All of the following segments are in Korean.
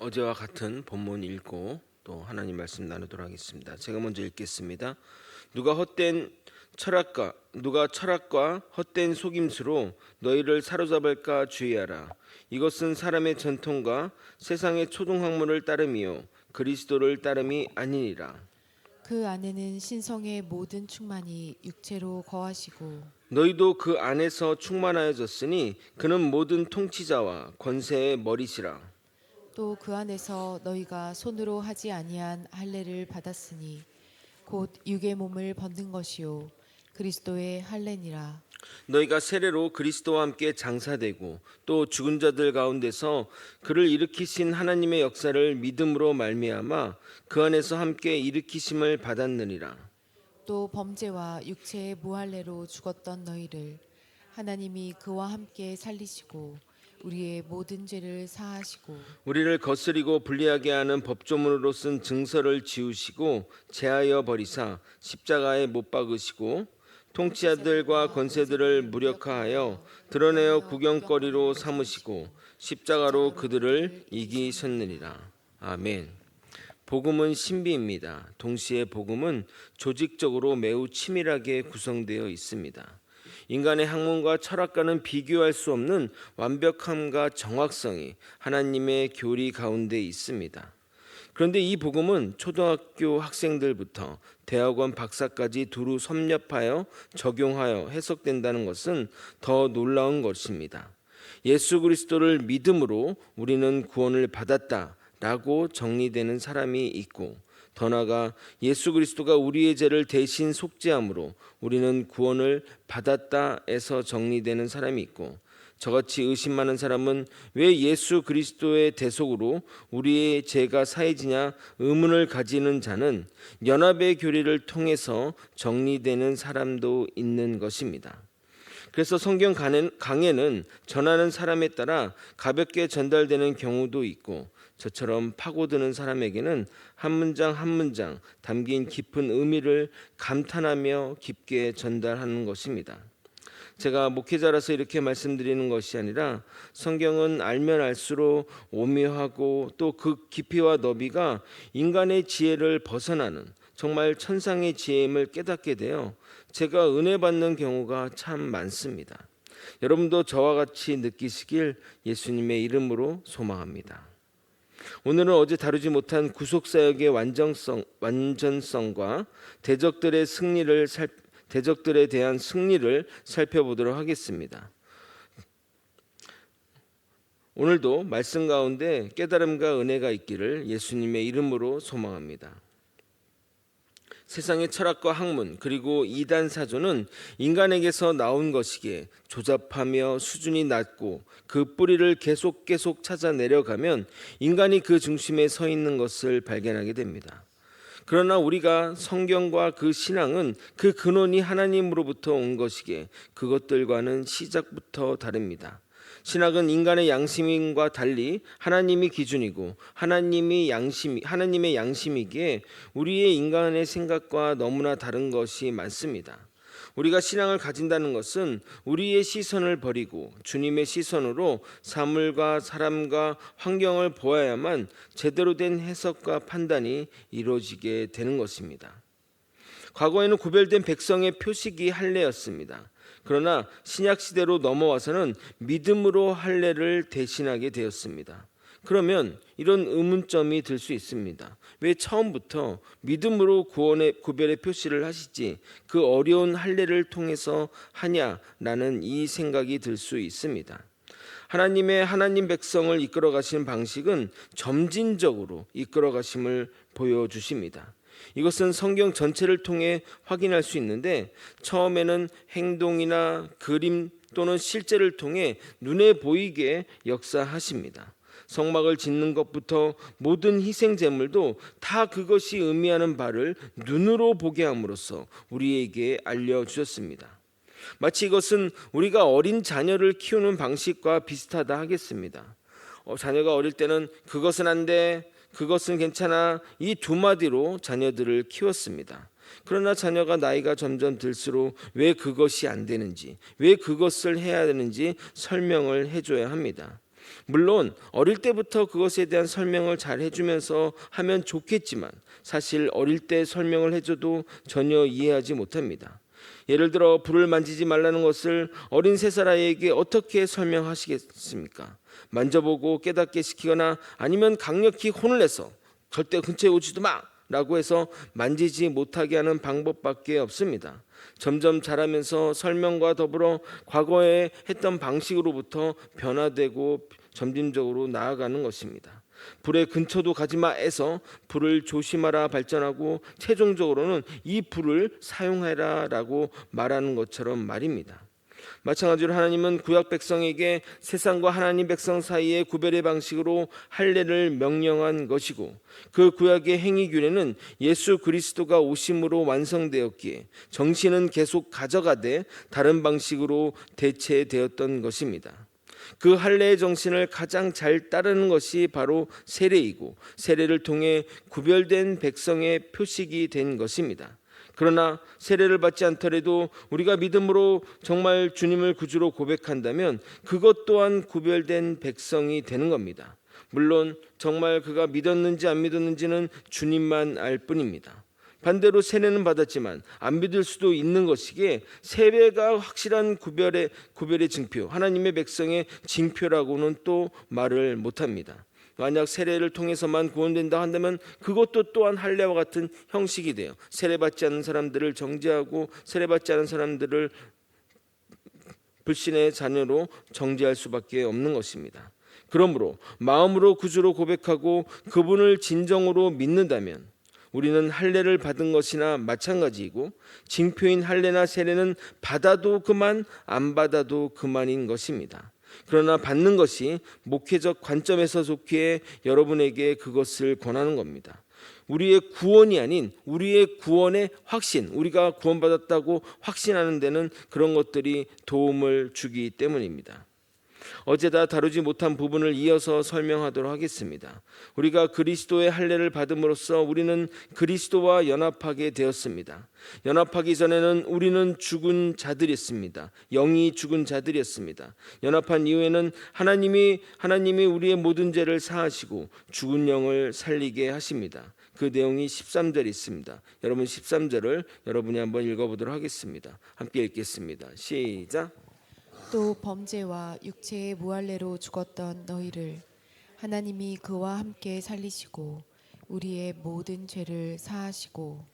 어제와 같은 본문 읽고 또 하나님 말씀 나누도록 하겠습니다. 제가 먼저 읽겠습니다. 누가 철학과 헛된 속임수로 너희를 사로잡을까 주의하라. 이것은 사람의 전통과 세상의 초등학문을 따름이요 그리스도를 따름이 아니니라. 그 안에는 신성의 모든 충만이 육체로 거하시고 너희도 그 안에서 충만하여졌으니 그는 모든 통치자와 권세의 머리시라. 또 그 안에서 너희가 손으로 하지 아니한 할례를 받았으니 곧 육의 몸을 벗는 것이요 그리스도의 할례니라. 너희가 세례로 그리스도와 함께 장사되고 또 죽은 자들 가운데서 그를 일으키신 하나님의 역사를 믿음으로 말미암아 그 안에서 함께 일으키심을 받았느니라. 또 범죄와 육체의 무할례로 죽었던 너희를 하나님이 그와 함께 살리시고 우리의 모든 죄를 사하시고 우리를 거스리고 불리하게 하는 법조문으로 쓴 증서를 지우시고 제하여 버리사 십자가에 못 박으시고 통치자들과 권세들을 무력화하여 드러내어 구경거리로 삼으시고 십자가로 그들을 이기셨느니라. 아멘. 복음은 신비입니다. 동시에 복음은 조직적으로 매우 치밀하게 구성되어 있습니다. 인간의 학문과 철학과는 비교할 수 없는 완벽함과 정확성이 하나님의 교리 가운데 있습니다. 그런데 이 복음은 초등학교 학생들부터 대학원 박사까지 두루 섭렵하여 적용하여 해석된다는 것은 더 놀라운 것입니다. 예수 그리스도를 믿음으로 우리는 구원을 받았다라고 정리되는 사람이 있고, 더 나아가 예수 그리스도가 우리의 죄를 대신 속죄함으로 우리는 구원을 받았다에서 정리되는 사람이 있고, 저같이 의심 많은 사람은 왜 예수 그리스도의 대속으로 우리의 죄가 사해지냐 의문을 가지는 자는 연합의 교리를 통해서 정리되는 사람도 있는 것입니다. 그래서 성경 강해는 전하는 사람에 따라 가볍게 전달되는 경우도 있고, 저처럼 파고드는 사람에게는 한 문장 한 문장 담긴 깊은 의미를 감탄하며 깊게 전달하는 것입니다. 제가 목회자라서 이렇게 말씀드리는 것이 아니라 성경은 알면 알수록 오묘하고 또 그 깊이와 너비가 인간의 지혜를 벗어나는 정말 천상의 지혜임을 깨닫게 되어 제가 은혜 받는 경우가 참 많습니다. 여러분도 저와 같이 느끼시길 예수님의 이름으로 소망합니다. 오늘은 어제 다루지 못한 구속사역의 완전성과 대적들에 대한 승리를 살펴보도록 하겠습니다. 오늘도 말씀 가운데 깨달음과 은혜가 있기를 예수님의 이름으로 소망합니다. 세상의 철학과 학문 그리고 이단 사조는 인간에게서 나온 것이기에 조잡하며 수준이 낮고 그 뿌리를 계속 찾아 내려가면 인간이 그 중심에 서 있는 것을 발견하게 됩니다. 그러나 우리가 성경과 그 신앙은 그 근원이 하나님으로부터 온 것이기에 그것들과는 시작부터 다릅니다. 신학은 인간의 양심과 달리 하나님이 기준이고 하나님의 양심이기에 우리의 인간의 생각과 너무나 다른 것이 많습니다. 우리가 신앙을 가진다는 것은 우리의 시선을 버리고 주님의 시선으로 사물과 사람과 환경을 보아야만 제대로 된 해석과 판단이 이루어지게 되는 것입니다. 과거에는 구별된 백성의 표식이 할례였습니다. 그러나 신약 시대로 넘어와서는 믿음으로 할례를 대신하게 되었습니다. 그러면 이런 의문점이 들 수 있습니다. 왜 처음부터 믿음으로 구별의 표시를 하시지 그 어려운 할례를 통해서 하냐라는 이 생각이 들 수 있습니다. 하나님 백성을 이끌어 가시는 방식은 점진적으로 이끌어 가심을 보여주십니다. 이것은 성경 전체를 통해 확인할 수 있는데, 처음에는 행동이나 그림 또는 실제를 통해 눈에 보이게 역사하십니다. 성막을 짓는 것부터 모든 희생 제물도 다 그것이 의미하는 바를 눈으로 보게 함으로써 우리에게 알려주셨습니다. 마치 이것은 우리가 어린 자녀를 키우는 방식과 비슷하다 하겠습니다. 자녀가 어릴 때는 그것은 안 돼, 그것은 괜찮아, 이 두 마디로 자녀들을 키웠습니다. 그러나 자녀가 나이가 점점 들수록 왜 그것이 안 되는지, 왜 그것을 해야 되는지 설명을 해줘야 합니다. 물론 어릴 때부터 그것에 대한 설명을 잘 해주면서 하면 좋겠지만 사실 어릴 때 설명을 해줘도 전혀 이해하지 못합니다. 예를 들어 불을 만지지 말라는 것을 어린 3살 아이에게 어떻게 설명하시겠습니까? 만져보고 깨닫게 시키거나 아니면 강력히 혼을 내서 절대 근처에 오지도 마! 라고 해서 만지지 못하게 하는 방법밖에 없습니다. 점점 자라면서 설명과 더불어 과거에 했던 방식으로부터 변화되고 점진적으로 나아가는 것입니다. 불의 근처도 가지마에서 불을 조심하라 발전하고 최종적으로는 이 불을 사용해라 라고 말하는 것처럼 말입니다. 마찬가지로 하나님은 구약 백성에게 세상과 하나님 백성 사이의 구별의 방식으로 할례를 명령한 것이고 그 구약의 행위규례는 예수 그리스도가 오심으로 완성되었기에 정신은 계속 가져가되 다른 방식으로 대체되었던 것입니다. 그 할례의 정신을 가장 잘 따르는 것이 바로 세례이고 세례를 통해 구별된 백성의 표식이 된 것입니다. 그러나 세례를 받지 않더라도 우리가 믿음으로 정말 주님을 구주로 고백한다면 그것 또한 구별된 백성이 되는 겁니다. 물론 정말 그가 믿었는지 안 믿었는지는 주님만 알 뿐입니다. 반대로 세례는 받았지만 안 믿을 수도 있는 것이기에 세례가 확실한 구별의 징표, 하나님의 백성의 징표라고는 또 말을 못합니다. 만약 세례를 통해서만 구원된다 한다면 그것도 또한 할례와 같은 형식이 돼요. 세례받지 않는 사람들을 정죄하고 세례받지 않은 사람들을 불신의 자녀로 정죄할 수밖에 없는 것입니다. 그러므로 마음으로 구주로 고백하고 그분을 진정으로 믿는다면 우리는 할례를 받은 것이나 마찬가지이고 징표인 할례나 세례는 받아도 그만 안 받아도 그만인 것입니다. 그러나 받는 것이 목회적 관점에서 좋기에 여러분에게 그것을 권하는 겁니다. 우리의 구원이 아닌 우리의 구원의 확신, 우리가 구원받았다고 확신하는 데는 그런 것들이 도움을 주기 때문입니다. 어제 다 다루지 못한 부분을 이어서 설명하도록 하겠습니다. 우리가 그리스도의 할례를 받음으로써 우리는 그리스도와 연합하게 되었습니다. 연합하기 전에는 우리는 죽은 자들이었습니다. 영이 죽은 자들이었습니다. 연합한 이후에는 하나님이 우리의 모든 죄를 사하시고 죽은 영을 살리게 하십니다. 그 내용이 13절에 있습니다. 여러분 13절을 여러분이 한번 읽어보도록 하겠습니다. 함께 읽겠습니다. 시작. 또 범죄와 육체의 무할례로 죽었던 너희를 하나님이 그와 함께 살리시고 우리의 모든 죄를 사하시고.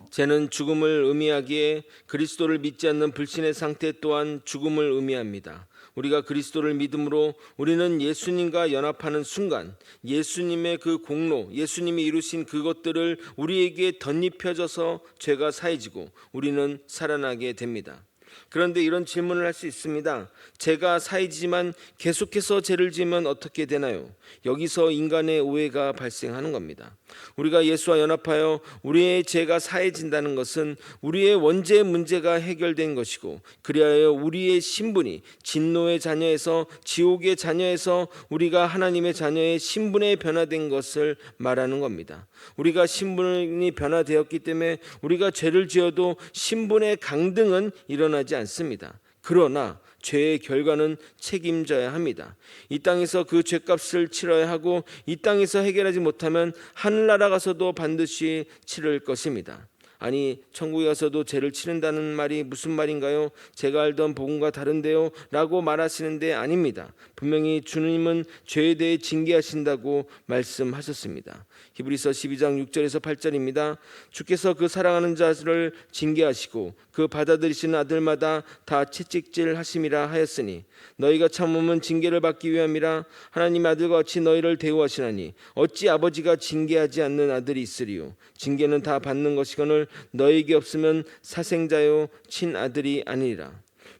죄는 죽음을 의미하기에 그리스도를 믿지 않는 불신의 상태 또한 죽음을 의미합니다. 우리가 그리스도를 믿음으로 우리는 예수님과 연합하는 순간 예수님의 그 공로, 예수님이 이루신 그것들을 우리에게 덧입혀져서 죄가 사해지고 우리는 살아나게 됩니다. 그런데 이런 질문을 할 수 있습니다. 죄가 사해지지만 계속해서 죄를 지으면 어떻게 되나요? 여기서 인간의 오해가 발생하는 겁니다. 우리가 예수와 연합하여 우리의 죄가 사해진다는 것은 우리의 원죄 문제가 해결된 것이고 그리하여 우리의 신분이 진노의 자녀에서 지옥의 자녀에서 우리가 하나님의 자녀의 신분에 변화된 것을 말하는 겁니다. 우리가 신분이 변화되었기 때문에 우리가 죄를 지어도 신분의 강등은 일어나지 않습니다. 그러나 죄의 결과는 책임져야 합니다. 이 땅에서 그 죄값을 치러야 하고 이 땅에서 해결하지 못하면 하늘나라 가서도 반드시 치를 것입니다. 아니 천국에 가서도 죄를 치른다는 말이 무슨 말인가요? 제가 알던 복음과 다른데요? 라고 말하시는데 아닙니다. 분명히 주님은 죄에 대해 징계하신다고 말씀하셨습니다. 히브리서 12장 6절에서 8절입니다. 주께서 그 사랑하는 자를 징계하시고 그 받아들이시는 아들마다 다 채찍질 하심이라 하였으니 너희가 참으면 징계를 받기 위함이라. 하나님의 아들과 같이 너희를 대우하시나니 어찌 아버지가 징계하지 않는 아들이 있으리요. 징계는 다 받는 것이거늘 너에게 없으면 사생자요 친아들이 아니라.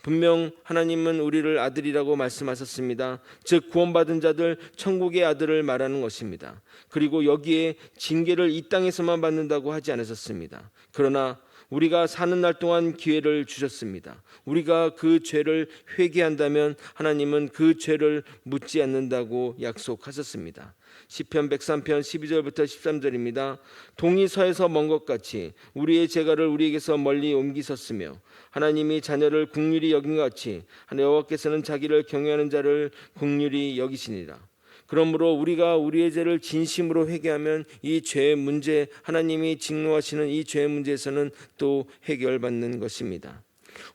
분명 하나님은 우리를 아들이라고 말씀하셨습니다. 즉 구원받은 자들 천국의 아들을 말하는 것입니다. 그리고 여기에 징계를 이 땅에서만 받는다고 하지 않으셨습니다. 그러나 우리가 사는 날 동안 기회를 주셨습니다. 우리가 그 죄를 회개한다면 하나님은 그 죄를 묻지 않는다고 약속하셨습니다. 시편 103편 12절부터 13절입니다. 동이 서에서 먼 것 같이 우리의 죄가를 우리에게서 멀리 옮기셨으며 하나님이 자녀를 긍휼히 여긴 것 같이 여호와께서는 자기를 경외하는 자를 긍휼히 여기시니라. 그러므로 우리가 우리의 죄를 진심으로 회개하면 이 죄의 문제, 하나님이 직노하시는 이 죄의 문제에서는 또 해결받는 것입니다.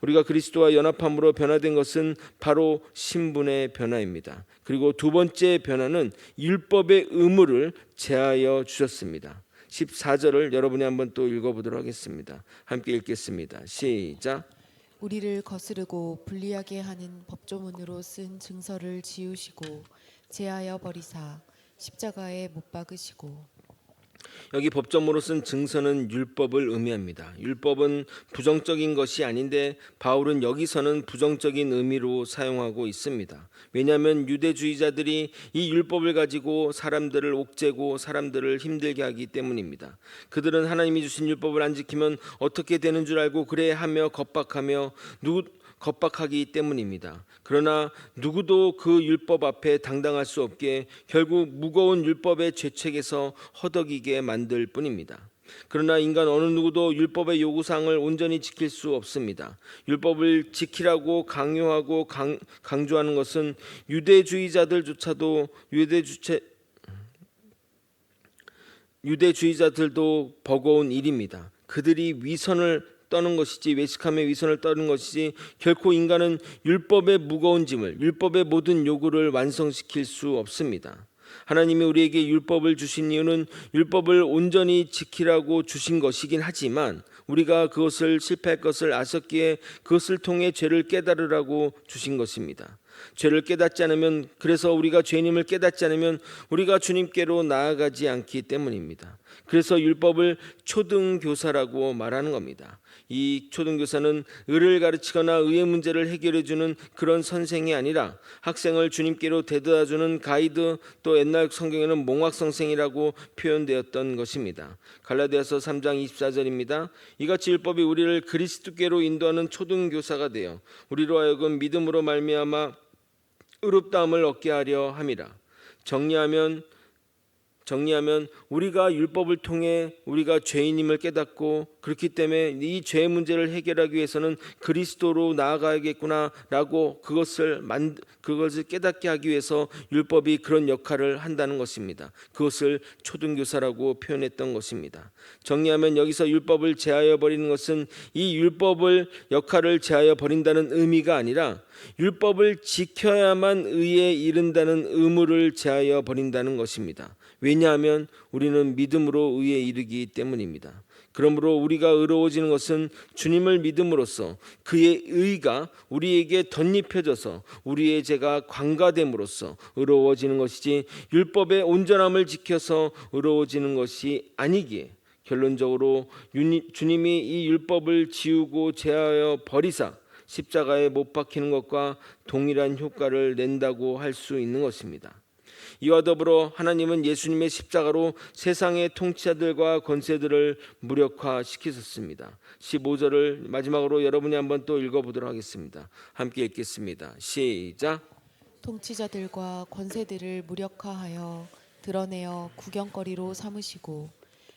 우리가 그리스도와 연합함으로 변화된 것은 바로 신분의 변화입니다. 그리고 두 번째 변화는 율법의 의무를 제하여 주셨습니다. 14절을 여러분이 한번 또 읽어보도록 하겠습니다. 함께 읽겠습니다. 시작. 우리를 거스르고 불리하게 하는 법조문으로 쓴 증서를 지우시고 제하여 버리사 십자가에 못 박으시고. 여기 법정으로 쓴 증서는 율법을 의미합니다. 율법은 부정적인 것이 아닌데 바울은 여기서는 부정적인 의미로 사용하고 있습니다. 왜냐하면 유대주의자들이 이 율법을 가지고 사람들을 옥죄고 사람들을 힘들게 하기 때문입니다. 그들은 하나님이 주신 율법을 안 지키면 어떻게 되는 줄 알고 그래 하며 겁박하기 때문입니다. 그러나 누구도 그 율법 앞에 당당할 수 없게 결국 무거운 율법의 죄책에서 허덕이게 만들 뿐입니다. 그러나 인간 어느 누구도 율법의 요구사항을 온전히 지킬 수 없습니다. 율법을 지키라고 강요하고 강조하는 것은 유대주의자들도 버거운 일입니다. 그들이 위선을 떠는 것이지 외식하며 위선을 떠는 것이지 결코 인간은 율법의 무거운 짐을 율법의 모든 요구를 완성시킬 수 없습니다. 하나님이 우리에게 율법을 주신 이유는 율법을 온전히 지키라고 주신 것이긴 하지만 우리가 그것을 실패할 것을 아셨기에 그것을 통해 죄를 깨달으라고 주신 것입니다. 죄를 깨닫지 않으면 그래서 우리가 죄인임을 깨닫지 않으면 우리가 주님께로 나아가지 않기 때문입니다. 그래서 율법을 초등교사라고 말하는 겁니다. 이 초등교사는 의를 가르치거나 의의 문제를 해결해 주는 그런 선생이 아니라 학생을 주님께로 데려다 주는 가이드, 또 옛날 성경에는 몽학선생이라고 표현되었던 것입니다. 갈라디아서 3장 24절입니다. 이같이 율법이 우리를 그리스도께로 인도하는 초등교사가 되어 우리로 하여금 믿음으로 말미암아 의롭다함을 얻게 하려 함이라. 정리하면 우리가 율법을 통해 우리가 죄인임을 깨닫고 그렇기 때문에 이 죄의 문제를 해결하기 위해서는 그리스도로 나아가야겠구나라고 그것을 깨닫게 하기 위해서 율법이 그런 역할을 한다는 것입니다. 그것을 초등교사라고 표현했던 것입니다. 정리하면 여기서 율법을 제하여 버리는 것은 이 율법을 역할을 제하여 버린다는 의미가 아니라 율법을 지켜야만 의에 이른다는 의무를 제하여 버린다는 것입니다. 왜냐하면 우리는 믿음으로 의에 이르기 때문입니다. 그러므로 우리가 의로워지는 것은 주님을 믿음으로써 그의 의가 우리에게 덧입혀져서 우리의 죄가 관가됨으로써 의로워지는 것이지 율법의 온전함을 지켜서 의로워지는 것이 아니기에 결론적으로 주님이 이 율법을 지우고 제하여 버리사 십자가에 못 박히는 것과 동일한 효과를 낸다고 할 수 있는 것입니다. 이와 더불어 하나님은 예수님의 십자가로 세상의 통치자들과 권세들을 무력화시키셨습니다. 15절을 마지막으로 여러분이 한번 또 읽어보도록 하겠습니다. 함께 읽겠습니다. 시작. 통치자들과 권세들을 무력화하여 드러내어 구경거리로 삼으시고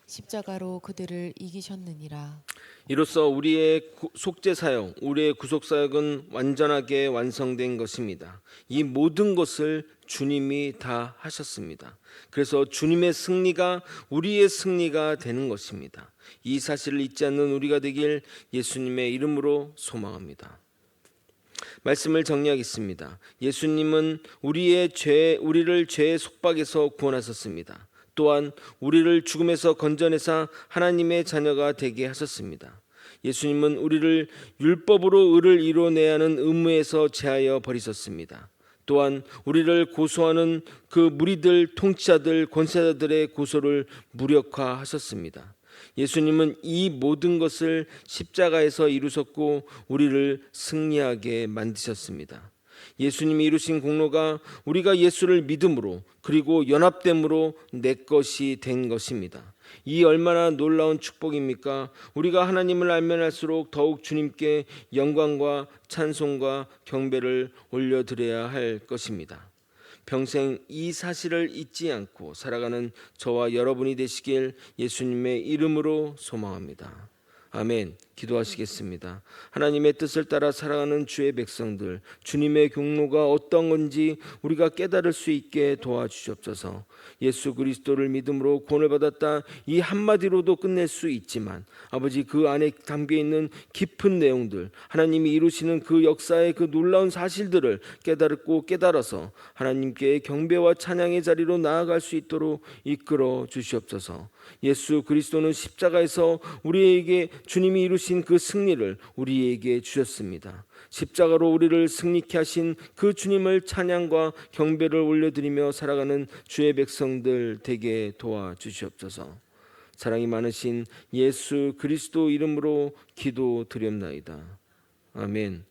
십자가로 그들을 이기셨느니라. 이로써 우리의 속죄 사역, 우리의 구속 사역은 완전하게 완성된 것입니다. 이 모든 것을 주님이 다 하셨습니다. 그래서 주님의 승리가 우리의 승리가 되는 것입니다. 이 사실을 잊지 않는 우리가 되길 예수님의 이름으로 소망합니다. 말씀을 정리하겠습니다. 예수님은 우리를 죄의 속박에서 구원하셨습니다. 또한 우리를 죽음에서 건져내사 하나님의 자녀가 되게 하셨습니다. 예수님은 우리를 율법으로 의를 이뤄내야 하는 의무에서 제하여 버리셨습니다. 또한 우리를 고소하는 그 무리들, 통치자들, 권세자들의 고소를 무력화하셨습니다. 예수님은 이 모든 것을 십자가에서 이루셨고 우리를 승리하게 만드셨습니다. 예수님이 이루신 공로가 우리가 예수를 믿음으로 그리고 연합됨으로 내 것이 된 것입니다. 이 얼마나 놀라운 축복입니까? 우리가 하나님을 알면 할수록 더욱 주님께 영광과 찬송과 경배를 올려드려야 할 것입니다. 평생 이 사실을 잊지 않고 살아가는 저와 여러분이 되시길 예수님의 이름으로 소망합니다. 아멘. 기도하시겠습니다. 하나님의 뜻을 따라 살아가는 주의 백성들, 주님의 경로가 어떤 건지 우리가 깨달을 수 있게 도와주시옵소서. 예수 그리스도를 믿음으로 구원을 받았다, 이 한마디로도 끝낼 수 있지만 아버지, 그 안에 담겨있는 깊은 내용들, 하나님이 이루시는 그 역사의 그 놀라운 사실들을 깨달고 깨달아서 하나님께 경배와 찬양의 자리로 나아갈 수 있도록 이끌어 주시옵소서. 예수 그리스도는 십자가에서 우리에게 주님이 이루신 그 승리를 우리에게 주셨습니다. 십자가로 우리를 승리케 하신 그 주님을 찬양과 경배를 올려드리며 살아가는 주의 백성들 되게 도와주시옵소서. 사랑이 많으신 예수 그리스도 이름으로 기도드렸나이다. 아멘.